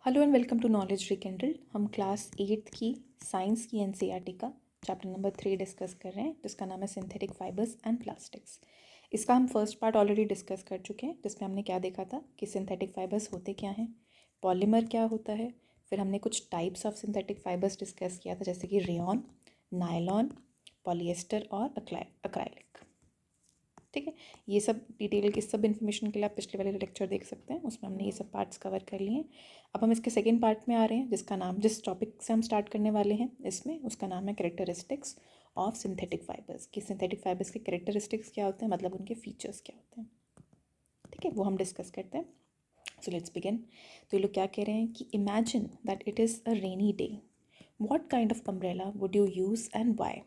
Hello and welcome to knowledge rekindle. हम class 8th की science की एनसीईआरटी का चैप्टर नंबर 3 डिस्कस कर रहे हैं, जिसका नाम है सिंथेटिक फाइबर्स एंड प्लास्टिक्स। इसका हम फर्स्ट पार्ट ऑलरेडी डिस्कस कर चुके हैं, जिसमें हमने क्या देखा था कि सिंथेटिक फाइबर्स होते क्या हैं, पॉलीमर क्या होता है। फिर हमने कुछ types of synthetic fibres discuss किया था, जैसे कि रेयॉन, नायलॉन, पॉलिएस्टर और अक्राइलिक। ठीक है, ये सब डिटेल की सब इन्फॉर्मेशन के लिए आप पिछले वाले लेक्चर देख सकते हैं, उसमें हमने ये सब पार्ट्स कवर कर लिए हैं। अब हम इसके सेकंड पार्ट में आ रहे हैं, जिस टॉपिक से हम स्टार्ट करने वाले हैं इसमें, उसका नाम है कैरेक्टरिस्टिक्स ऑफ सिंथेटिक फाइबर्स। कि सिंथेटिक फाइबर्स के कैरेक्टरिस्टिक्स क्या होते हैं, मतलब उनके फीचर्स क्या होते हैं। ठीक है, वो हम डिस्कस करते हैं। So let's begin. तो ये लोग क्या कह रहे हैं कि imagine that it is a rainy day, what kind of umbrella would you use and why.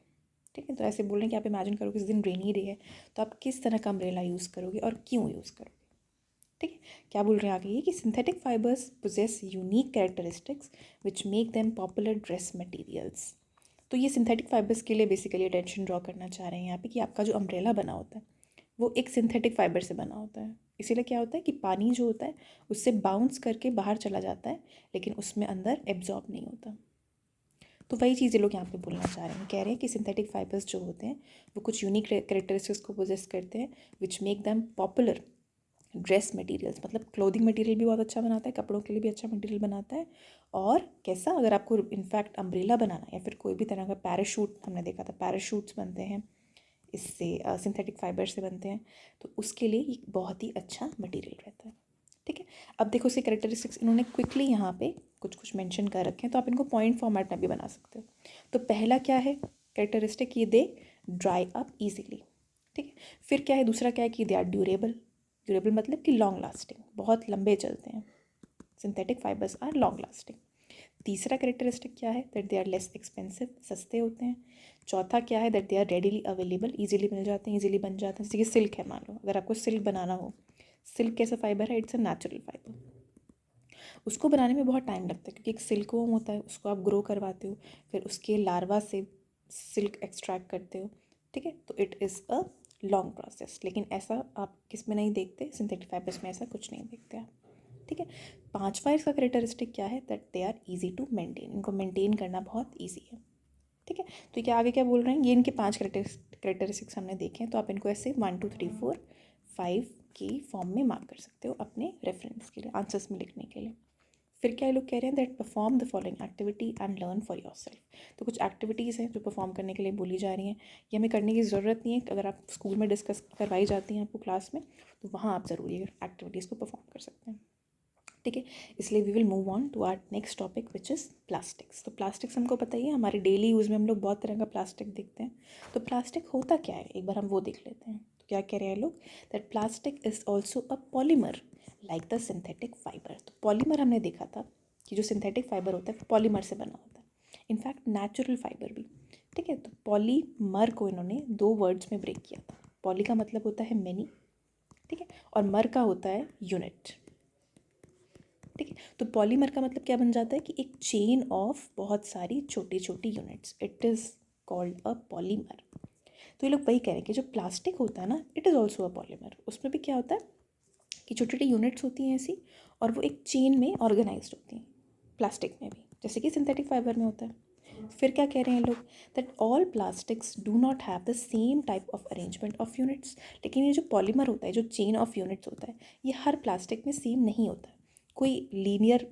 ठीक है, तो ऐसे बोल रहे हैं कि आप इमेजिन करो कि इस दिन रेनी डे है, तो आप किस तरह का अम्ब्रेला यूज़ करोगे और क्यों यूज़ करोगे। ठीक है, क्या बोल रहे हैं आगे ये कि synthetic fibres possess unique characteristics which make them popular dress materials. तो ये सिंथेटिक फाइबर्स के लिए बेसिकली अटेंशन ड्रॉ करना चाह रहे हैं यहाँ पे कि आपका जो अम्ब्रेला बना होता है वो एक सिंथेटिक फाइबर से बना होता है। इसीलिए क्या होता है कि पानी जो होता है उससे बाउंस करके बाहर चला जाता है, लेकिन उसमें अंदर एब्जॉर्ब नहीं होता। तो वही चीज़ ये लोग यहाँ पे बोलना चाह रहे हैं, कह रहे हैं कि सिंथेटिक फाइबर्स जो होते हैं वो कुछ यूनिक कैरेक्टरिस्टिक्स को पोजेस करते हैं which make them popular dress materials. मतलब क्लोथिंग मटेरियल भी बहुत अच्छा बनाता है, कपड़ों के लिए भी अच्छा मटेरियल बनाता है। और कैसा, अगर आपको इनफैक्ट अम्ब्रेला बनाना या फिर कोई भी तरह का पैराशूट, हमने देखा था पैराशूट्स बनते हैं इससे, सिंथेटिक फाइबर से बनते हैं, तो उसके लिए ये बहुत ही अच्छा मटेरियल रहता है। ठीक है, अब देखो इसके कैरेक्टरिस्टिक्स इन्होंने क्विकली यहाँ पे कुछ कुछ मेंशन कर रखे हैं, तो आप इनको पॉइंट फॉर्मेट में भी बना सकते हो। तो पहला क्या है कैरेक्टरिस्टिक, ये दे ड्राई अप ईजिली। ठीक है, फिर क्या है, दूसरा क्या है कि दे आर ड्यूरेबल। ड्यूरेबल मतलब कि लॉन्ग लास्टिंग, बहुत लंबे चलते हैं। Synthetic fibres are long lasting. तीसरा कैरेक्टरिस्टिक क्या है, that they are less expensive, सस्ते होते हैं। चौथा क्या है, that they are readily available, easily मिल जाते हैं, ईजिली बन जाते हैं। जैसे कि सिल्क है, मान लो अगर आपको सिल्क बनाना हो, सिल्क कैसा फाइबर है, इट्स अ नेचुरल फाइबर। उसको बनाने में बहुत टाइम लगता है, क्योंकि एक सिल्क वॉर्म होता है, उसको आप ग्रो करवाते हो, फिर उसके लार्वा से सिल्क एक्सट्रैक्ट करते हो। ठीक है, तो it is a long process, लेकिन ऐसा आप किस में नहीं देखते, सिंथेटिक फाइबर्स में ऐसा कुछ नहीं देखते आप। ठीक है, पांचवा इसका करेक्टरिस्टिक क्या है, that they are easy to maintain, इनको मेंटेन करना बहुत ईजी है। ठीक है, तो क्या आगे क्या बोल रहे हैं, ये इनके 5 करेक्टरिस्टिक्स हमने देखे हैं, तो आप इनको ऐसे 1 2 3 4 5 की फॉर्म में मार्क कर सकते हो अपने रेफरेंस के लिए, आंसर्स में लिखने के लिए। फिर क्या ये लोग कह रहे हैं, that perform the following activity and learn for your self. तो कुछ एक्टिविटीज़ हैं जो परफॉर्म करने के लिए बोली जा रही हैं, ये हमें करने की ज़रूरत नहीं है, अगर आप स्कूल में डिस्कस करवाई जाती हैं आपको क्लास में, तो वहाँ आप ज़रूर ये एक्टिविटीज़ को परफॉर्म कर सकते हैं। ठीक है, इसलिए we will move on to our next topic which is plastics. तो प्लास्टिक्स हमको पता ही है, हमारे डेली यूज़ में हम लोग बहुत तरह का प्लास्टिक देखते हैं। तो प्लास्टिक होता क्या है, एक बार हम वो देख लेते हैं। तो क्या कह रहे हैं लोग, that plastic is also a polymer like the synthetic fibre. तो पॉलीमर हमने देखा था कि जो सिंथेटिक फाइबर होता है वो पॉलीमर से बना होता है, इनफैक्ट नेचुरल फाइबर भी। ठीक है, तो पॉलीमर को इन्होंने 2 वर्ड्स में ब्रेक किया था। पॉली का मतलब होता है मैनी, ठीक है, और मर का होता है यूनिट। ठीक है, तो पॉलीमर का मतलब क्या बन जाता है कि एक चेन ऑफ बहुत सारी छोटी छोटी units, it is called a polymer. तो ये लोग वही कह रहे हैं कि जो प्लास्टिक होता है ना, it is also a polymer. उसमें भी क्या होता है कि छोटी छोटी यूनिट्स होती हैं ऐसी, और वो एक चेन में ऑर्गेनाइज्ड होती हैं, प्लास्टिक में भी, जैसे कि सिंथेटिक फाइबर में होता है। फिर क्या कह रहे हैं लोग, that all plastics do not have the same type of arrangement of units. लेकिन ये जो पॉलीमर होता है, जो चेन ऑफ यूनिट्स होता है, ये हर प्लास्टिक में सेम नहीं होता है। कोई लीनियर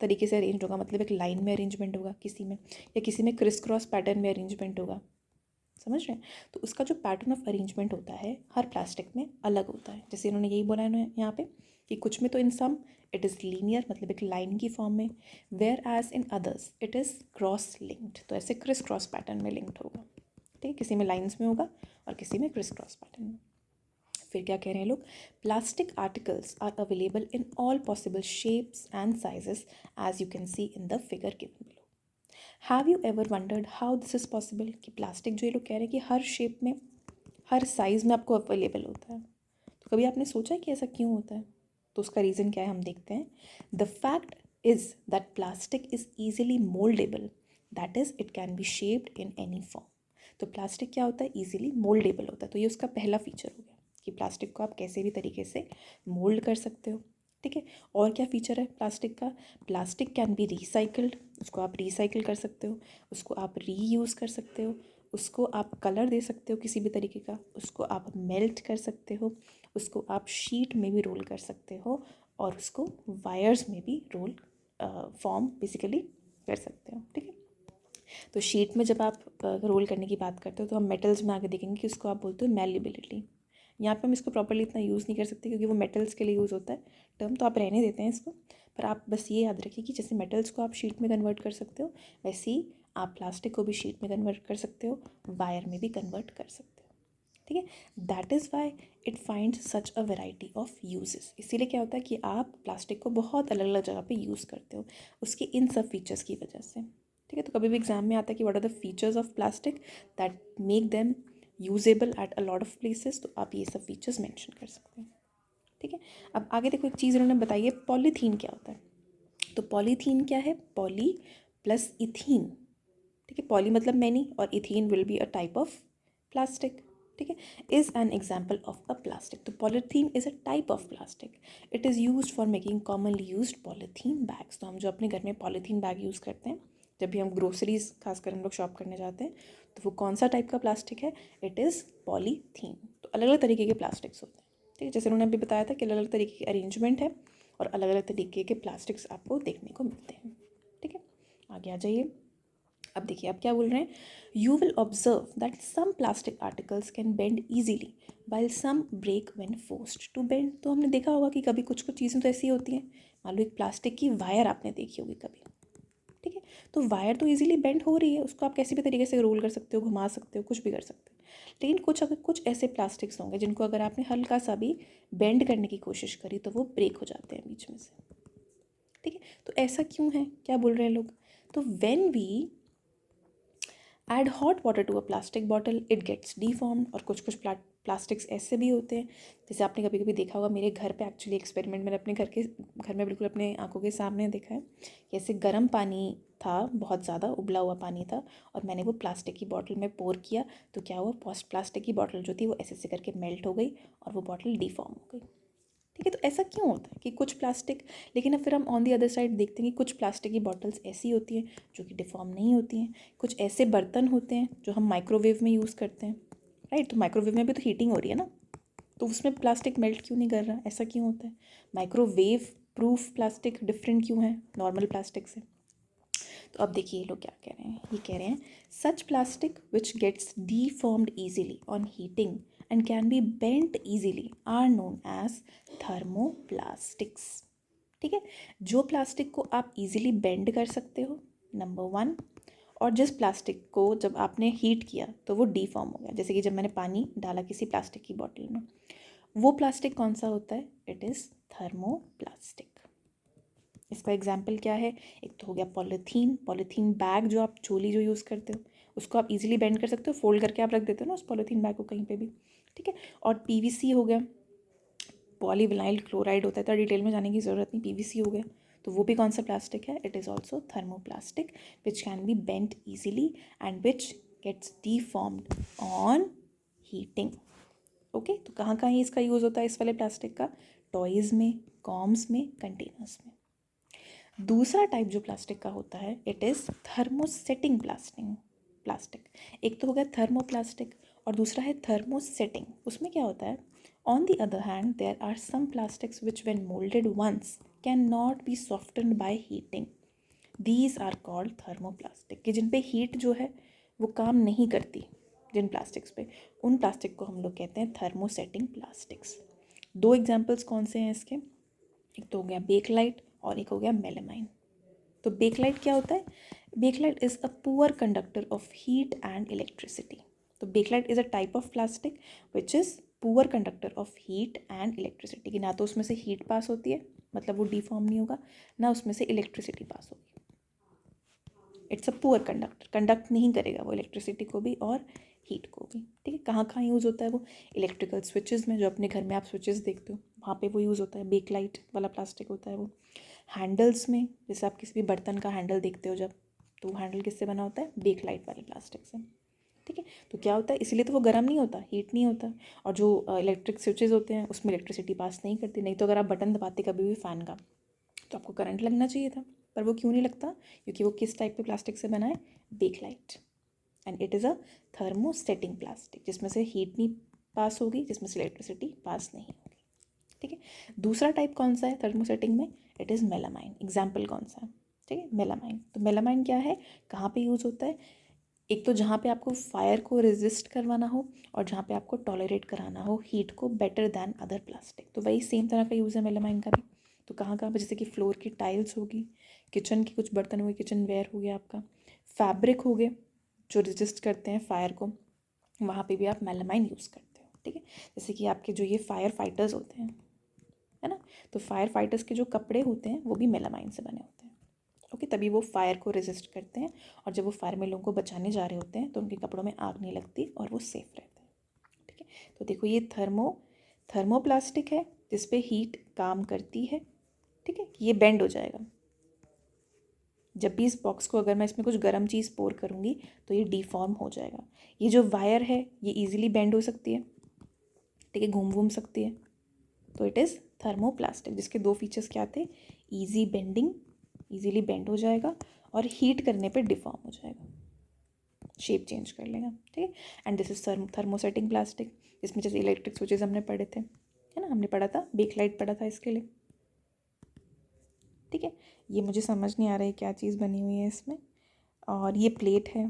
तरीके से अरेंज होगा, मतलब एक लाइन में अरेंजमेंट होगा किसी में, या किसी में क्रिस क्रॉस पैटर्न में अरेंजमेंट होगा। समझ रहे हैं, तो उसका जो पैटर्न ऑफ अरेंजमेंट होता है हर प्लास्टिक में अलग होता है। जैसे इन्होंने यही बोला है यहाँ पे कि कुछ में तो in some it is linear, मतलब एक लाइन की फॉर्म में, whereas in others it is cross linked. तो ऐसे क्रिस क्रॉस पैटर्न में लिंक्ड होगा। ठीक है, किसी में लाइन्स में होगा और किसी में क्रिस क्रॉस पैटर्न में। फिर क्या कह रहे हैं लोग, plastic articles are available in all possible shapes and sizes as you can see in the figure given below. Have you ever wondered how this is possible, कि प्लास्टिक जो ये लोग कह रहे हैं कि हर शेप में, हर साइज़ में आपको अवेलेबल होता है, तो कभी आपने सोचा है कि ऐसा क्यों होता है। तो उसका रीज़न क्या है हम देखते हैं। The fact is that plastic is easily mouldable, that is it can be shaped in any form. तो प्लास्टिक क्या होता है, ईजिली मोल्डेबल होता है। तो ये उसका पहला फीचर हो गया कि प्लास्टिक को आप कैसे भी तरीके से मोल्ड कर सकते हो। ठीक है। और क्या फीचर है प्लास्टिक का? प्लास्टिक कैन बी रिसाइकल्ड, उसको आप रिसाइकिल कर सकते हो, उसको आप रीयूज़ कर सकते हो, उसको आप कलर दे सकते हो किसी भी तरीके का, उसको आप मेल्ट कर सकते हो, उसको आप शीट में भी रोल कर सकते हो, और उसको वायर्स में भी रोल फॉर्म बेसिकली कर सकते हो, ठीक है। तो शीट में जब आप रोल करने की बात करते हो तो हम मेटल्स में आगे देखेंगे कि उसको आप बोलते हो मैल्येबिलिटी। यहाँ पे हम इसको प्रॉपर्ली इतना यूज़ नहीं कर सकते क्योंकि वो मेटल्स के लिए यूज़ होता है टर्म, तो आप रहने देते हैं इसको। पर आप बस ये याद रखिए कि जैसे मेटल्स को आप शीट में कन्वर्ट कर सकते हो, वैसे ही आप प्लास्टिक को भी शीट में कन्वर्ट कर सकते हो, वायर में भी कन्वर्ट कर सकते हो, ठीक है। That is why it finds such a variety of uses. इसीलिए क्या होता है कि आप प्लास्टिक को बहुत अलग अलग जगह पे यूज़ करते हो उसके इन सब फीचर्स की वजह से, ठीक है। तो कभी भी एग्जाम में आता है कि what are the features of plastic that make them usable at a lot of places, तो आप ये सब फीचर्स मेंशन कर सकते हैं, ठीक है। अब आगे देखो, एक चीज़ इन्होंने बताई है, पॉलीथीन क्या होता है। तो पॉलीथीन क्या है? पॉली प्लस इथीन, ठीक है। पॉली मतलब मैनी और ethene will be a type of plastic, ठीक है। Is an example of a plastic. तो polythene is a type of plastic. It is use for making commonly use polythene bags. तो हम जो अपने घर में पॉलीथीन बैग यूज़ करते हैं जब भी हम ग्रोसरीज खासकर हम लोग शॉप करने जाते हैं, तो वो कौन सा टाइप का प्लास्टिक है? It is polythene. तो अलग अलग तरीके के प्लास्टिक्स होते हैं, ठीक है। जैसे उन्होंने अभी बताया था कि अलग अलग तरीके की अरेंजमेंट है और अलग अलग तरीके के प्लास्टिक्स आपको देखने को मिलते हैं, ठीक है। आगे आ जाइए। अब देखिए आप क्या बोल रहे हैं, you will observe that some plastic articles can bend easily while some break when forced to bend. तो हमने देखा होगा कि कभी कुछ कुछ चीज़ें तो ऐसी होती हैं, मान लो एक प्लास्टिक की वायर आपने देखी होगी कभी, ठीक है। तो वायर तो इजीली बेंड हो रही है, उसको आप कैसे भी तरीके से रोल कर सकते हो, घुमा सकते हो, कुछ भी कर सकते हो। लेकिन कुछ ऐसे प्लास्टिक्स होंगे जिनको अगर आपने हल्का सा भी बेंड करने की कोशिश करी तो वो ब्रेक हो जाते हैं बीच में से, ठीक है। तो ऐसा क्यों है, क्या बोल रहे हैं लोग? तो when we add hot water to a plastic bottle it gets deformed. और कुछ कुछ प्लास्टिक्स ऐसे भी होते हैं, जैसे आपने कभी कभी देखा होगा, मेरे घर पे एक्चुअली एक्सपेरिमेंट मैंने अपने घर में बिल्कुल अपने आंखों के सामने देखा है। जैसे गर्म पानी था, बहुत ज़्यादा उबला हुआ पानी था, और मैंने वो प्लास्टिक की बॉटल में पोर किया, तो क्या हुआ, प्लास्टिक की बॉटल जो थी वो ऐसे ऐसे करके मेल्ट हो गई और वो बॉटल डीफॉर्म हो गई, ठीक है। तो ऐसा क्यों होता है कि कुछ प्लास्टिक, लेकिन अब फिर हम ऑन दी अदर साइड देखते हैं कि कुछ प्लास्टिक की बॉटल्स ऐसी होती हैं जो कि डिफॉर्म नहीं होती हैं, कुछ ऐसे बर्तन होते हैं जो हम माइक्रोवेव में यूज़ करते हैं, राइट। तो माइक्रोवेव में भी तो हीटिंग हो रही है ना, तो उसमें प्लास्टिक मेल्ट क्यों नहीं कर रहा, ऐसा क्यों होता है? माइक्रोवेव प्रूफ प्लास्टिक डिफरेंट क्यों है नॉर्मल प्लास्टिक से? तो अब देखिए ये लोग क्या कह रहे हैं, ये कह रहे हैं such plastic which gets deformed easily on heating and can be bent easily are known as thermoplastics, ठीक है। जो प्लास्टिक को आप इजीली बेंड कर सकते हो, नंबर 1, और जिस प्लास्टिक को जब आपने हीट किया तो वो डीफॉर्म हो गया, जैसे कि जब मैंने पानी डाला किसी प्लास्टिक की बॉटल में, वो प्लास्टिक कौन सा होता है? It is thermoplastic. इसका एग्जाम्पल क्या है? एक तो हो गया पॉलीथीन बैग, जो आप झोली जो यूज़ करते हो उसको आप इजीली बेंड कर सकते हो, फोल्ड करके आप रख देते हो ना उस पॉलीथीन बैग को कहीं पे भी, ठीक है। और पीवीसी हो गया, पॉलीविनाइल क्लोराइड होता है, तो डिटेल में जाने की ज़रूरत नहीं, पीवीसी हो गया, तो वो भी कौन सा प्लास्टिक है? It is also thermoplastic which can be bent easily and which gets deformed on heating, okay. तो कहाँ कहाँ इसका यूज़ होता है इस वाले प्लास्टिक का? टॉयज़ में, कॉम्स में, कंटेनर्स में। दूसरा टाइप जो प्लास्टिक का होता है इट इज़ थर्मोसेटिंग प्लास्टिक। एक तो हो गया थर्मोप्लास्टिक और दूसरा है थर्मोसेटिंग। उसमें क्या होता है, on the other hand there are some plastics which when moulded once can not be softened by heating, these are called thermoplastic. कि जिन पे हीट जो है वो काम नहीं करती, जिन प्लास्टिक्स पे, उन प्लास्टिक को हम लोग कहते हैं थर्मोसेटिंग प्लास्टिक्स। दो एग्जाम्पल्स कौन से हैं इसके? एक तो हो गया बेकलाइट और एक हो गया मेलामाइन। तो बेकलाइट क्या होता है? Bakelite is a poor conductor of heat and electricity. तो Bakelite is a type of plastic which is poor conductor of heat and electricity, कि ना तो उसमें से हीट पास होती है, मतलब वो डिफॉर्म नहीं होगा, ना उसमें से इलेक्ट्रिसिटी पास होगी। It's a poor conductor, conduct नहीं करेगा वो इलेक्ट्रिसिटी को भी और हीट को भी, ठीक है। कहाँ कहाँ यूज़ होता है वो? इलेक्ट्रिकल स्विचेस में, जो अपने घर में आप स्विचेस देखते हो वहाँ पे वो यूज़ होता है, बेकलाइट वाला प्लास्टिक होता है वो। हैंडल्स में, जैसे आप किसी भी बर्तन का हैंडल देखते हो जब, तो वो हैंडल किससे बना होता है? बेकलाइट वाले प्लास्टिक से। ठीक है। तो क्या होता है, इसलिए तो वो गर्म नहीं होता, हीट नहीं होता। और जो इलेक्ट्रिक स्विचेस होते हैं उसमें इलेक्ट्रिसिटी पास नहीं करती। नहीं तो अगर आप बटन दबाते कभी भी फ़ैन का तो आपको करंट लगना चाहिए था, पर वो क्यों नहीं लगता? क्योंकि वो किस टाइप के प्लास्टिक से बना है? Bakelite. And it is a thermosetting plastic, जिसमें से हीट नहीं पास होगी, जिसमें से इलेक्ट्रिसिटी पास नहीं होगी। ठीक है। दूसरा टाइप कौन सा है थर्मोसेटिंग में? It is melamine. एग्जाम्पल कौन सा है? ठीक है, मेलामाइन। तो मेलामाइन क्या है, कहाँ पे यूज़ होता है? एक तो जहाँ पे आपको फायर को रेजिस्ट करवाना हो, और जहाँ पे आपको टॉलरेट कराना हो हीट को बेटर दैन अदर प्लास्टिक। तो वही सेम तरह का यूज़ है मेलामाइन का भी। तो कहाँ कहाँ पे? जैसे कि फ्लोर की टाइल्स होगी, किचन की कुछ बर्तन हो गए, किचन वेयर हो गया आपका, फैब्रिक हो गए जो रेजिस्ट करते हैं फायर को, वहाँ पे भी आप मेलामाइन यूज़ करते हो। ठीक है। जैसे कि आपके जो ये फायर फाइटर्स होते हैं, है ना, तो फायर फाइटर्स के जो कपड़े होते हैं वो भी मेलामाइन से बने होते हैं। ओके, तभी वो फायर को रेजिस्ट करते हैं, और जब वो फायर में लोगों को बचाने जा रहे होते हैं तो उनके कपड़ों में आग नहीं लगती और वो सेफ रहते हैं। ठीक है। तो देखो ये थर्मोप्लास्टिक है जिस पे हीट काम करती है। ठीक है, ये बेंड हो जाएगा जब भी इस बॉक्स को, अगर मैं इसमें कुछ गर्म चीज़ पोर करूँगी तो ये डिफॉर्म हो जाएगा। ये जो वायर है ये ईजिली बेंड हो सकती है। ठीक है, घूम सकती है। तो इट इज़ थर्मोप्लास्टिक, जिसके दो फीचर्स क्या थे? ईजी बेंडिंग, ईजीली बेंड हो जाएगा, और हीट करने पे डिफॉर्म हो जाएगा, शेप चेंज कर लेगा। ठीक है। And this is thermosetting plastic, जिसमें जैसे इलेक्ट्रिक स्विचेस हमने पढ़े थे, है ना, हमने पढ़ा था, बेकलाइट पढ़ा था इसके लिए। ठीक है। ये मुझे समझ नहीं आ रहा है क्या चीज़ बनी हुई है इसमें। और ये प्लेट है।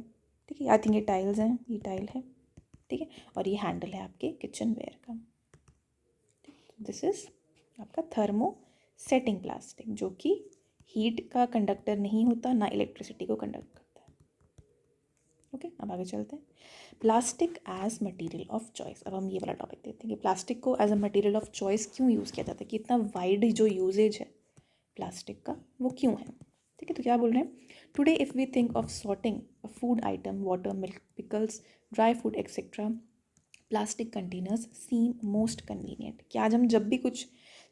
ठीक है, आई थिंक ये टाइल्स हैं, ये टाइल है। ठीक है। और ये हैंडल है आपके किचन वेयर का। दिस इज आपका थर्मोसेटिंग प्लास्टिक, जो कि हीट का कंडक्टर नहीं होता, ना इलेक्ट्रिसिटी को कंडक्ट करता है। ओके, अब आगे चलते हैं। Plastic as material of choice. अब हम ये वाला टॉपिक देते हैं कि प्लास्टिक को as a material of choice क्यों यूज़ किया जाता है, कि इतना वाइड जो यूजेज है प्लास्टिक का वो क्यों है। ठीक है, तो क्या बोल रहे हैं? Today if we think of sorting a food item, water, milk, pickles, dry food etcetera, plastic containers seem most convenient. कि आज हम जब भी कुछ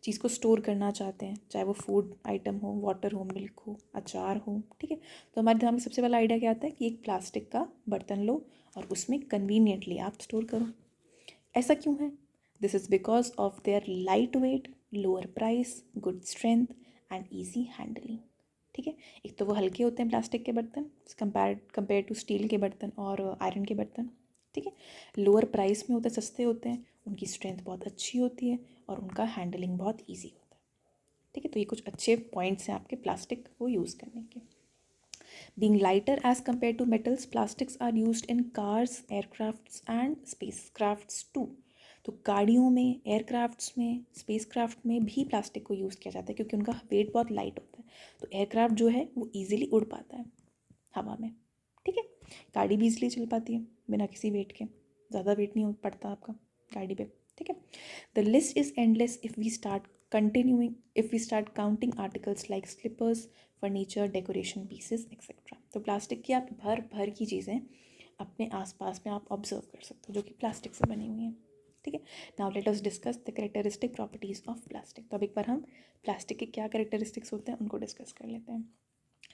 चीज़ को स्टोर करना चाहते हैं, चाहे वो फूड आइटम हो, वाटर हो, मिल्क हो, अचार हो, ठीक है, तो हमारे दिमाग में सबसे पहला आइडिया क्या आता है कि एक प्लास्टिक का बर्तन लो और उसमें कन्वीनियंटली आप स्टोर करो। ऐसा क्यों है? This is because of their light weight, lower price, good strength and easy handling. ठीक है, एक तो वो हल्के होते हैं प्लास्टिक के बर्तन कंपेयर टू स्टील के बर्तन और आयरन के बर्तन। ठीक है, लोअर प्राइस में होते हैं, सस्ते होते हैं, उनकी स्ट्रेंथ बहुत अच्छी होती है और उनका हैंडलिंग बहुत ईजी होता है। ठीक है, तो ये कुछ अच्छे पॉइंट्स हैं आपके प्लास्टिक को यूज़ करने के। Being lighter as compared to metals, plastics are used in cars, aircrafts and spacecrafts too. तो गाड़ियों में, एयरक्राफ्ट्स में, स्पेसक्राफ्ट में भी प्लास्टिक को यूज़ किया जाता है क्योंकि उनका वेट बहुत लाइट होता है। तो एयरक्राफ्ट जो है वो ईजिली उड़ पाता है हवा में। ठीक है, गाड़ी भी ईजिली चल पाती है बिना किसी वेट के, ज़्यादा वेट नहीं पड़ता आपका गाड़ी पे। ठीक है, the list is endless if we start counting articles like slippers, furniture, decoration pieces etcetera. तो प्लास्टिक की आप भर की चीज़ें अपने आसपास में आप ऑब्जर्व कर सकते हो जो कि प्लास्टिक से बनी हुई हैं। ठीक है, now let us discuss the characteristic properties of plastic. तो अब एक बार हम प्लास्टिक के क्या कैरेक्टरिस्टिक्स होते हैं उनको डिस्कस कर लेते हैं।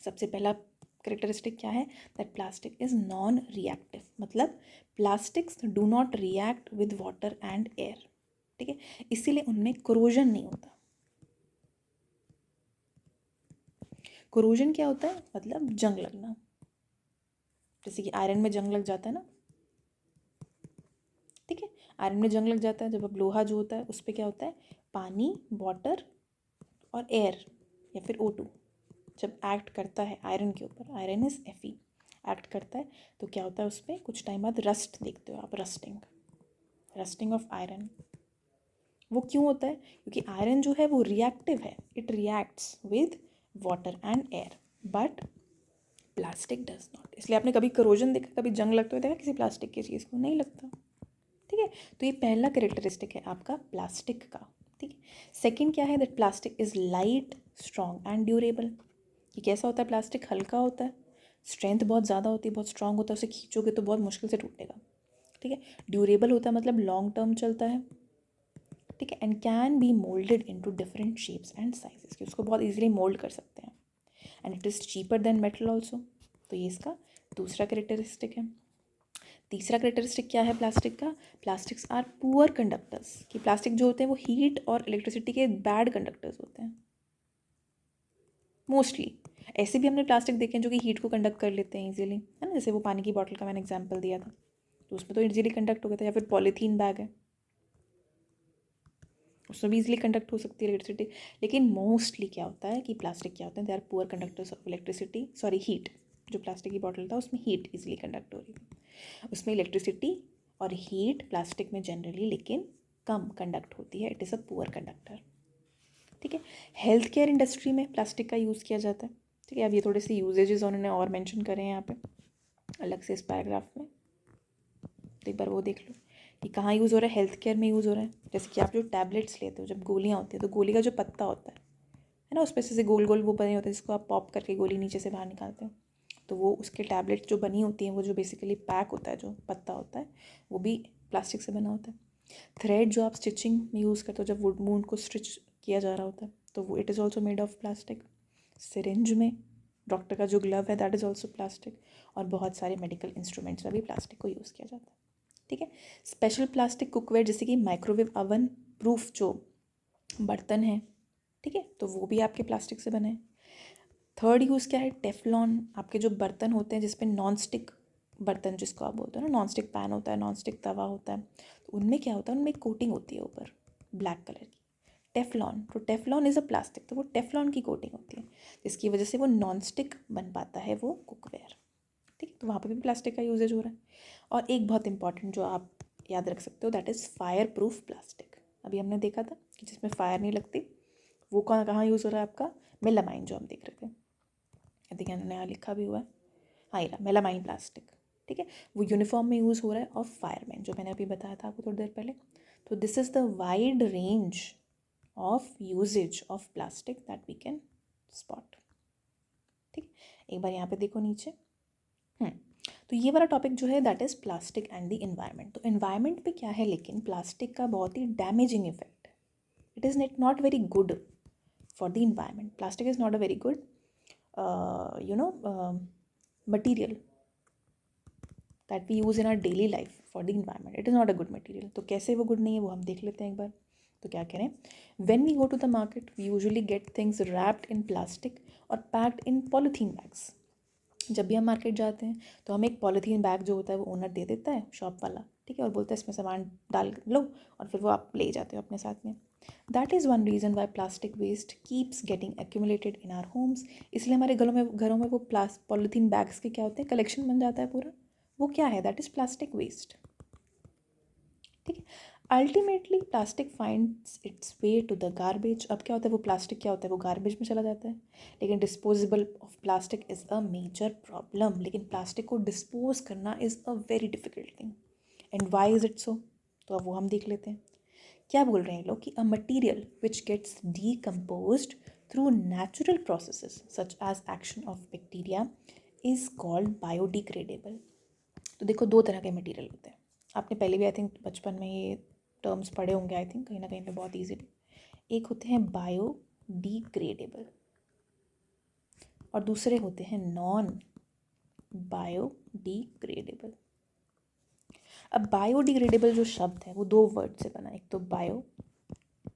सबसे पहला कैरेक्टरिस्टिक क्या है? That plastic is non reactive, मतलब plastics do not react with water and air. ठीक है, इसीलिए उनमें कोरोजन नहीं होता। कोरोजन क्या होता है? मतलब जंग लगना, जैसे कि आयरन में जंग लग जाता है ना। ठीक है, आयरन में जंग लग जाता है जब अब लोहा जो होता है उस पर क्या होता है? पानी, वाटर और एयर या फिर O2 जब एक्ट करता है आयरन के ऊपर, आयरन इज Fe, एक्ट करता है तो क्या होता है उस पर कुछ टाइम बाद रस्ट देखते हो आप, रस्टिंग ऑफ आयरन। वो क्यों होता है? क्योंकि आयरन जो है वो रिएक्टिव है, it reacts with water and air, but plastic does not. इसलिए आपने कभी करोजन देखा, कभी जंग लगते हुए देखा किसी प्लास्टिक की चीज़ को? नहीं लगता। ठीक है, तो ये पहला कैरेक्टरिस्टिक है आपका प्लास्टिक का। ठीक है, सेकंड क्या है? That plastic is light, strong and durable. ये कैसा होता है? प्लास्टिक हल्का होता है, स्ट्रेंथ बहुत ज़्यादा होती है, बहुत स्ट्रॉन्ग होता है, उसे खींचोगे तो बहुत मुश्किल से टूटेगा। ठीक है, ड्यूरेबल होता है मतलब लॉन्ग टर्म चलता है। ठीक है, and can be moulded into different shapes and sizes, कि उसको बहुत इजीली मोल्ड कर सकते हैं। And it is cheaper than metal also. तो ये इसका दूसरा कैरेक्टरिस्टिक है। तीसरा करेक्टरिस्टिक क्या है प्लास्टिक का, प्लास्टिक्स आर पुअर कंडक्टर्स, कि प्लास्टिक जो होते हैं वो हीट और इलेक्ट्रिसिटी के बैड कंडक्टर्स होते हैं मोस्टली। ऐसे भी हमने प्लास्टिक देखे हैं जो कि हीट को कंडक्ट कर लेते हैं इजीली, है ना, जैसे वो पानी की बॉटल का मैंने एग्जांपल दिया था, तो उसमें तो इजीली कंडक्ट हो गया था। या फिर पॉलीथीन बैग है, उसमें भी इजीली कंडक्ट हो सकती है इलेक्ट्रिसिटी। लेकिन मोस्टली क्या होता है कि प्लास्टिक क्या होते हैं, they are poor conductors of electricity, sorry heat. जो प्लास्टिक की बॉटल था उसमें हीट इजीली कंडक्ट हो रही थी, उसमें इलेक्ट्रिसिटी और हीट प्लास्टिक में जनरली लेकिन कम कंडक्ट होती है, it is a poor conductor. ठीक है, हेल्थ केयर इंडस्ट्री में प्लास्टिक का यूज़ किया जाता है। ठीक है, अब ये थोड़े से यूजेजेस उन्होंने और मेंशन करे हैं यहाँ पे अलग से इस पैराग्राफ में, तो एक बार वो देख लो कि कहाँ यूज़ हो रहा है। हेल्थ केयर में यूज़ हो रहा है, जैसे कि आप जो टैबलेट्स लेते हो, जब गोलियाँ होती हैं तो गोली का जो पत्ता होता है ना, उसमें से गोल गोल वो बने होते हैं जिसको आप पॉप करके गोली नीचे से बाहर निकालते हो, तो वो उसके टैबलेट्स जो बनी होती हैं, वो जो बेसिकली पैक होता है, जो पत्ता होता है, वो भी प्लास्टिक से बना होता है। थ्रेड जो आप स्टिचिंग में यूज़ करते हो, जब वुंड को स्टिच किया जा रहा होता है, तो वो it is also made of plastic. Syringe में डॉक्टर का जो ग्लव है दैट इज़ ऑल्सो प्लास्टिक, और बहुत सारे मेडिकल इंस्ट्रूमेंट्स में भी प्लास्टिक को यूज़ किया जाता है। ठीक है, स्पेशल प्लास्टिक कुकवेयर जैसे कि माइक्रोवेव अवन प्रूफ जो बर्तन है, ठीक है, तो वो भी आपके प्लास्टिक से बने हैं। थर्ड यूज़ क्या है, टेफलॉन। आपके जो बर्तन होते हैं जिसपे नॉन स्टिक बर्तन जिसको आप बोलते हो ना, नॉन स्टिक पैन होता है, नॉन स्टिक तवा होता है, तो उनमें क्या होता है, उनमें एक कोटिंग होती है ऊपर ब्लैक कलर की, टेफलॉन। तो टेफलॉन इज़ अ प्लास्टिक, तो वो टेफलॉन की कोटिंग होती है जिसकी वजह से वो नॉन स्टिक बन पाता है वो कुकवेयर। ठीक है, तो वहाँ पर भी प्लास्टिक का यूजेज हो रहा है। और एक बहुत इंपॉर्टेंट जो आप याद रख सकते हो, that is fire proof plastic. अभी हमने देखा था कि जिसमें फायर नहीं लगती, वो कहाँ यूज़ हो रहा है आपका, मेलामाइन जो हम देख रहे थे, देखिए इन्होंने यहाँ लिखा भी हुआ है, हाँ ये मेलामाइन प्लास्टिक। ठीक है, वो यूनिफॉर्म में यूज़ हो रहा है ऑफ फायरमैन, जो मैंने अभी बताया था आपको थोड़ी देर पहले। तो this is the wide range of uses of plastic that we can spot. ठीक, एक बार यहाँ पे देखो नीचे। तो ये वाला टॉपिक जो है that is plastic and the environment. तो इन्वायरमेंट पे क्या है, लेकिन प्लास्टिक का बहुत ही damaging effect, it is not very good for the environment. Plastic is not a very good material that we use in our daily life for the environment. It is not a good material. तो कैसे वो good नहीं है वो हम देख लेते हैं एक बार। तो क्या करें, when we go to the market we usually get things wrapped in plastic और packed in polythene bags. जब भी हम मार्केट जाते हैं तो हमें एक पॉलीथीन बैग जो होता है वो ओनर दे देता है, शॉप वाला, ठीक है, और बोलता है इसमें सामान डाल लो, और फिर वो आप ले जाते हो अपने साथ में। That is one reason why plastic waste keeps getting accumulated in our homes. इसलिए हमारे घरों में वो पॉलीथीन बैग्स के क्या होते हैं, कलेक्शन बन जाता है पूरा। वो क्या है, दैट इज़ प्लास्टिक वेस्ट। ठीक है, ultimately plastic finds its way to the garbage. अब क्या होता है, वो प्लास्टिक क्या होता है, वो गार्बेज में चला जाता है। लेकिन disposable of plastic is a major problem. लेकिन प्लास्टिक को डिस्पोज करना is a very difficult thing. And why is it so, तो अब वो हम देख लेते हैं। क्या बोल रहे हैं लोग कि a material which gets decomposed through natural processes such as action of bacteria is called biodegradable. तो देखो दो तरह के मटेरियल होते हैं, आपने पहले भी आई थिंक बचपन में ये टर्म्स पढ़े होंगे, आई थिंक कहीं ना कहीं पे बहुत ईजीली। एक होते हैं बायोडिग्रेडेबल और दूसरे होते हैं नॉन बायोडिग्रेडेबल। अब बायोडिग्रेडेबल जो शब्द है वो दो वर्ड से बना है, एक तो बायो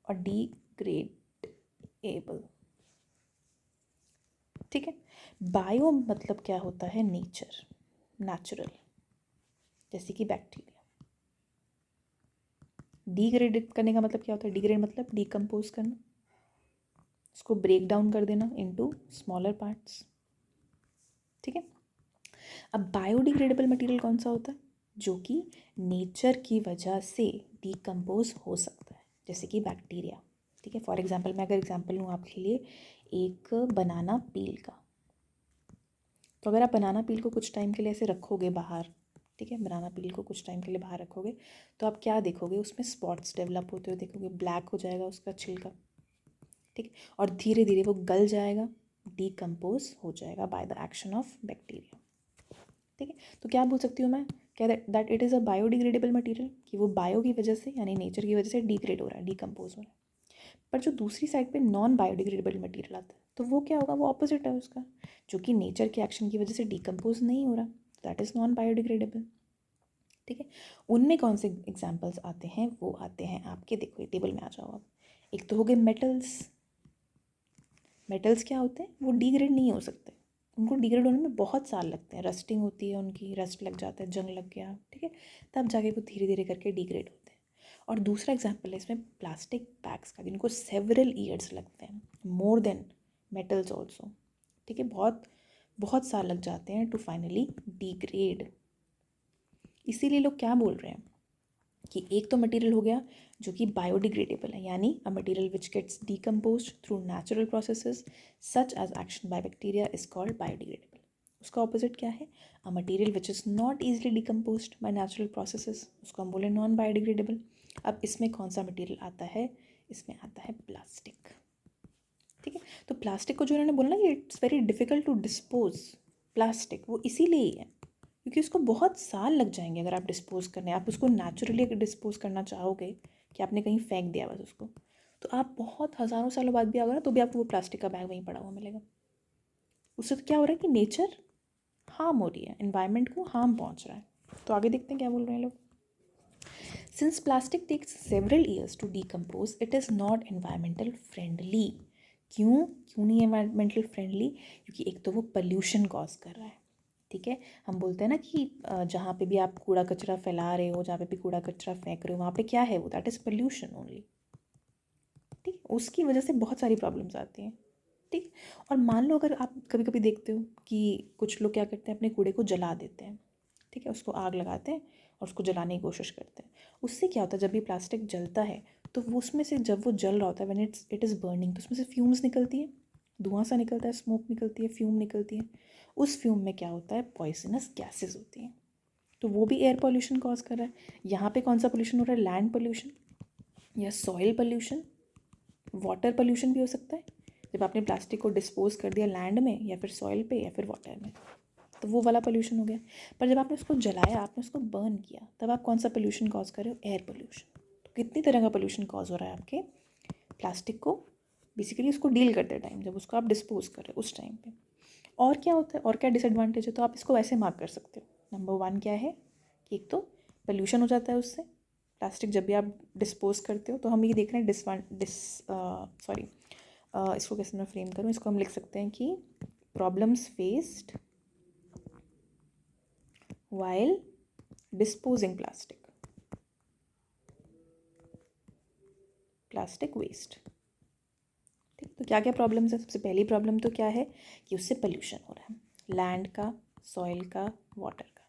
और डिग्रेडेबल। ठीक है, बायो मतलब क्या होता है, नेचर, नेचुरल, जैसे कि बैक्टीरिया। डिग्रेडेड करने का मतलब क्या होता है, डिग्रेड मतलब डिकम्पोज करना, उसको ब्रेक डाउन कर देना इनटू स्मॉलर पार्ट्स। ठीक है, अब बायोडिग्रेडेबल मटेरियल कौन सा होता है, जो कि नेचर की वजह से डिकम्पोज हो सकता है, जैसे कि बैक्टीरिया। ठीक है, फॉर एग्जांपल मैं अगर एग्जांपल लूँ आपके लिए एक बनाना पील का, तो अगर आप बनाना पील को कुछ टाइम के लिए ऐसे रखोगे बाहर, ठीक है, बनाना पील को कुछ टाइम के लिए बाहर रखोगे, तो आप क्या देखोगे, उसमें स्पॉट्स डेवलप होते हुए देखोगे, ब्लैक हो जाएगा उसका छिलका। ठीक, और धीरे धीरे वो गल जाएगा, डिकम्पोज हो जाएगा by the action of bacteria. ठीक है, तो क्या बोल सकती हूँ मैं, क्या that it is a biodegradable material, कि वो बायो की वजह से यानी नेचर की वजह से डिग्रेड हो रहा है, डिकम्पोज हो रहा है। पर जो दूसरी साइड पे नॉन बायोडिग्रेडेबल मटीरियल आता है, तो वो क्या होगा, वो ऑपोजिट है उसका, जो कि नेचर के एक्शन की वजह से डिकम्पोज नहीं हो रहा, दैट इज़ नॉन बायोडिग्रेडेबल। ठीक है। उनमें कौन से एग्जाम्पल्स आते हैं, वो आते हैं आपके, देखो ये टेबल में आ जाओ आप। एक तो हो गए मेटल्स। मेटल्स क्या होते हैं, वो डिग्रेड नहीं हो सकते, उनको डिग्रेड होने में बहुत साल लगते हैं, रस्टिंग होती है उनकी, रस्ट लग जाता है, जंग लग गया, ठीक है, तब जाके वो धीरे धीरे करके डिग्रेड होते हैं। और दूसरा एग्जाम्पल है इसमें प्लास्टिक बैग्स का, जिनको सेवरल ईयर्स लगते हैं, मोर देन मेटल्स ऑल्सो, ठीक है, बहुत बहुत साल लग जाते हैं टू फाइनली डिग्रेड। इसीलिए लोग क्या बोल रहे हैं कि एक तो मटेरियल हो गया जो कि बायोडिग्रेडेबल है, यानी a material which gets decomposed through natural processes such as action by bacteria is called biodegradable. उसका ऑपोजिट क्या है, a material which is not easily decomposed by natural processes, उसको हम बोले नॉन बायोडिग्रेडेबल। अब इसमें कौन सा मटेरियल आता है, इसमें आता है प्लास्टिक, ठीक है। तो प्लास्टिक को जो उन्होंने बोला ना कि it's very difficult to dispose plastic, वो इसीलिए ही है क्योंकि उसको बहुत साल लग जाएंगे अगर आप डिस्पोज करने, आप उसको नेचुरली अगर डिस्पोज करना चाहोगे कि आपने कहीं फेंक दिया बस उसको, तो आप बहुत हज़ारों सालों बाद भी आओगे ना तो भी आपको वो प्लास्टिक का बैग वहीं पड़ा हुआ मिलेगा। उससे तो क्या हो रहा है कि नेचर हार्म हो रही है, एनवायरनमेंट को हार्म पहुंच रहा है। तो आगे देखते हैं क्या बोल रहे हैं लोग। Since plastic takes several years to decompose it is not environmental friendly. क्यों क्यों नहीं एनवायरमेंटल फ्रेंडली, क्योंकि एक तो वो पल्यूशन कॉज कर रहा है, ठीक है। हम बोलते हैं ना कि जहाँ पे भी आप कूड़ा कचरा फैला रहे हो, जहाँ पे भी कूड़ा कचरा फेंक रहे हो, वहाँ पे क्या है, वो दैट इज़ पल्यूशन ओनली, ठीक। उसकी वजह से बहुत सारी प्रॉब्लम्स आती हैं, ठीक। और मान लो अगर आप कभी कभी देखते हो कि कुछ लोग क्या करते हैं, अपने कूड़े को जला देते हैं, ठीक है, उसको आग लगाते हैं और उसको जलाने की कोशिश करते हैं। उससे क्या होता है, जब भी प्लास्टिक जलता है तो वो उसमें से, जब वो जल रहा होता है, व्हेन इट इज़ बर्निंग, तो उसमें से फ्यूम्स निकलती है, धुआं सा निकलता है, स्मोक निकलती है, फ्यूम निकलती है। उस फ्यूम में क्या होता है, पॉइजनस गैसेज होती हैं, तो वो भी एयर पॉल्यूशन कॉज कर रहा है। यहाँ पे कौन सा पोल्यूशन हो रहा है, लैंड पोल्यूशन या सॉइल पोल्यूशन, वाटर पोल्यूशन भी हो सकता है, जब आपने प्लास्टिक को डिस्पोज कर दिया लैंड में या फिर सॉइल पे या फिर वाटर में, तो वो वाला पोल्यूशन हो गया। पर जब आपने उसको जलाया, आपने उसको बर्न किया, तब आप कौन सा पोल्यूशन कॉज कर रहे हो, एयर पोल्यूशन। तो कितनी तरह का पोल्यूशन कॉज हो रहा है आपके प्लास्टिक को, बेसिकली उसको डील करते टाइम, जब उसको आप डिस्पोज कर रहे हो उस टाइम पे। और क्या होता है, और क्या डिसएडवांटेज है, तो आप इसको ऐसे मार्क कर सकते हो। नंबर 1 क्या है कि एक तो पोल्यूशन हो जाता है उससे, प्लास्टिक जब भी आप डिस्पोज करते हो, तो हम ये देख रहे हैं सॉरी, इसको कैसे मैं फ्रेम करूँ, इसको हम लिख सकते हैं कि problems faced while disposing plastic waste, ठीक। तो क्या क्या प्रॉब्लम्स है, सबसे पहली प्रॉब्लम तो क्या है कि उससे पोल्यूशन हो रहा है, लैंड का, सॉइल का, वाटर का।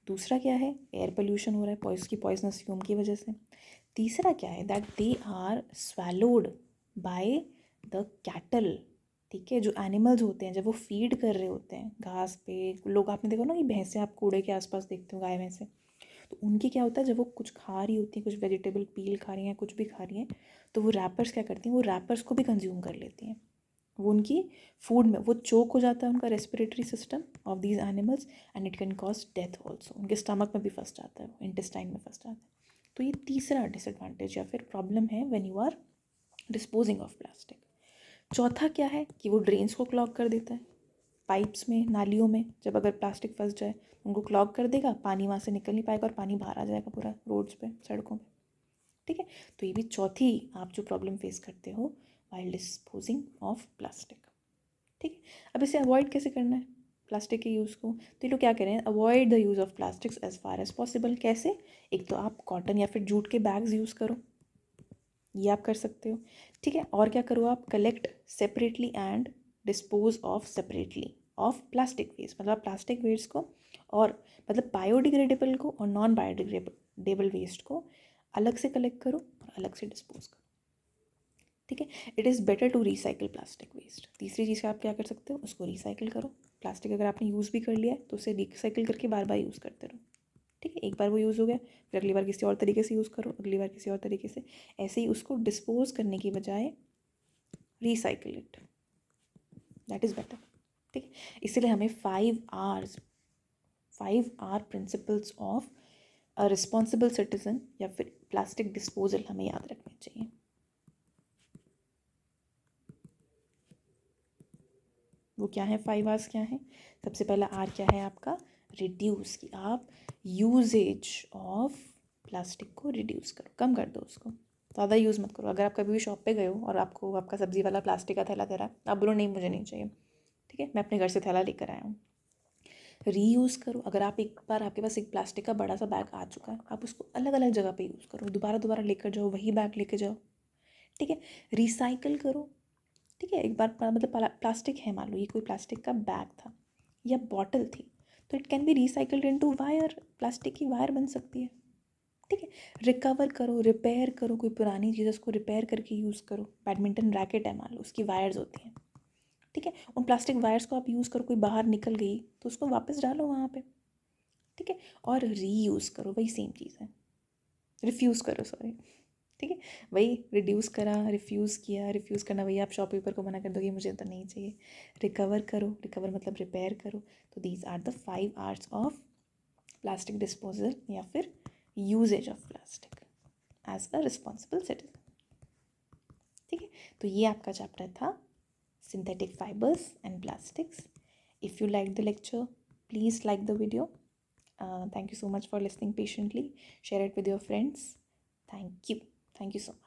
दूसरा क्या है, एयर पोल्यूशन हो रहा है उसकी पॉइजनस फ्यूम की वजह से। तीसरा क्या है, that they are swallowed by the cattle, ठीक है। जो एनिमल्स होते हैं, जब वो फीड कर रहे होते हैं घास पे, लोग आपने देखो ना कि भैंसें आप कूड़े के आसपास देखते हो, गाय भैंसें, तो उनके क्या होता है, जब वो कुछ खा रही होती हैं, कुछ वेजिटेबल पील खा रही हैं, कुछ भी खा रही हैं, तो वो रैपर्स क्या करती हैं, वो रैपर्स को भी कंज्यूम कर लेती हैं, वो उनकी फूड में वो चोक हो जाता है उनका respiratory system of these animals, and it can cause death also, उनके स्टमक में भी फंस जाता है, इंटेस्टाइन में फंस जाता है। तो ये तीसरा डिसएडवांटेज या फिर प्रॉब्लम है when you are disposing of plastic. चौथा क्या है कि वो ड्रेन्स को क्लॉग कर देता है, पाइप्स में, नालियों में जब अगर प्लास्टिक फंस जाए, उनको क्लॉग कर देगा, पानी वहाँ से निकल नहीं पाएगा और पानी बाहर आ जाएगा पूरा रोड्स पे, सड़कों पे, ठीक है। तो ये भी चौथी आप जो प्रॉब्लम फेस करते हो वाइल डिस्पोजिंग ऑफ प्लास्टिक, ठीक है। अब इसे अवॉइड कैसे करना है प्लास्टिक के यूज़ को, तो ये लोग क्या करें, avoid the use of plastics as far as possible. कैसे, एक तो आप कॉटन या फिर जूट के बैग्स यूज़ करो, ये आप कर सकते हो, ठीक है। और क्या करो, आप collect separately and dispose of separately of plastic waste, मतलब प्लास्टिक वेस्ट को और मतलब बायोडिग्रेडेबल को और नॉन बायोडिग्रेडेबल वेस्ट को अलग से कलेक्ट करो और अलग से डिस्पोज करो, ठीक है। It is better to recycle plastic waste. तीसरी चीज़ आप क्या कर सकते हो, उसको रिसाइकिल करो। प्लास्टिक अगर आपने यूज़ भी कर लिया है तो उसे रिसाइकिल करके बार बार यूज़ करते रहो, ठीक है। एक बार वो यूज़ हो गया, फिर अगली बार किसी और तरीके से यूज़ करो, अगली बार किसी और तरीके से, ऐसे ही उसको डिस्पोज करने की बजाय recycle it, that is better, ठीक है। इसीलिए हमें 5R principles of a responsible citizen या फिर प्लास्टिक डिस्पोजल हमें याद रखने चाहिए। वो क्या है, 5 R's क्या है, सबसे पहला R क्या है आपका, रिड्यूस की आप यूजेज ऑफ प्लास्टिक को रिड्यूस करो, कम कर दो उसको, ज़्यादा यूज़ मत करो। अगर आप कभी भी शॉप पे गए हो और आपको आपका सब्ज़ी वाला प्लास्टिक का थैला दे रहा है, आप बोलो नहीं मुझे नहीं चाहिए, ठीक है, मैं अपने घर से थैला लेकर आया हूँ। रीयूज़ करो। अगर आप एक बार आपके पास एक प्लास्टिक का बड़ा सा बैग आ चुका है, आप उसको अलग अलग जगह पे यूज़ करो, दोबारा दोबारा लेकर जाओ, वही बैग लेके जाओ, ठीक है। रिसाइकल करो, ठीक है। एक बार मतलब प्लास्टिक है, मान लो ये कोई प्लास्टिक का बैग था या बॉटल थी, तो it can be recycled into wire, plastic की वायर बन सकती है, ठीक है। रिकवर करो, रिपेयर करो, कोई पुरानी चीज़ उसको रिपेयर करके यूज़ करो। बैडमिंटन रैकेट है मान लो, उसकी वायर्स होती हैं, ठीक है, उन प्लास्टिक वायर्स को आप यूज़ करो, कोई बाहर निकल गई तो उसको वापस डालो वहाँ पे, ठीक है। और रीयूज़ करो, वही सेम चीज़ है, रिफ्यूज़ करो सॉरी, ठीक है। वही रिड्यूस करा, रिफ्यूज़ किया, रिफ्यूज़ करना वही आप शॉपकीपर को मना कर दोगे मुझे तो नहीं चाहिए। रिकवर करो, रिकवर मतलब रिपेयर करो। तो these are the 5 R's of plastic disposal या फिर uses of plastic as a responsible citizen, ठीक है। तो ये आपका चैप्टर था synthetic fibres and plastics. If you liked the lecture, please like the video. Thank you so much for listening patiently. Share it with your friends. Thank you. Thank you so much.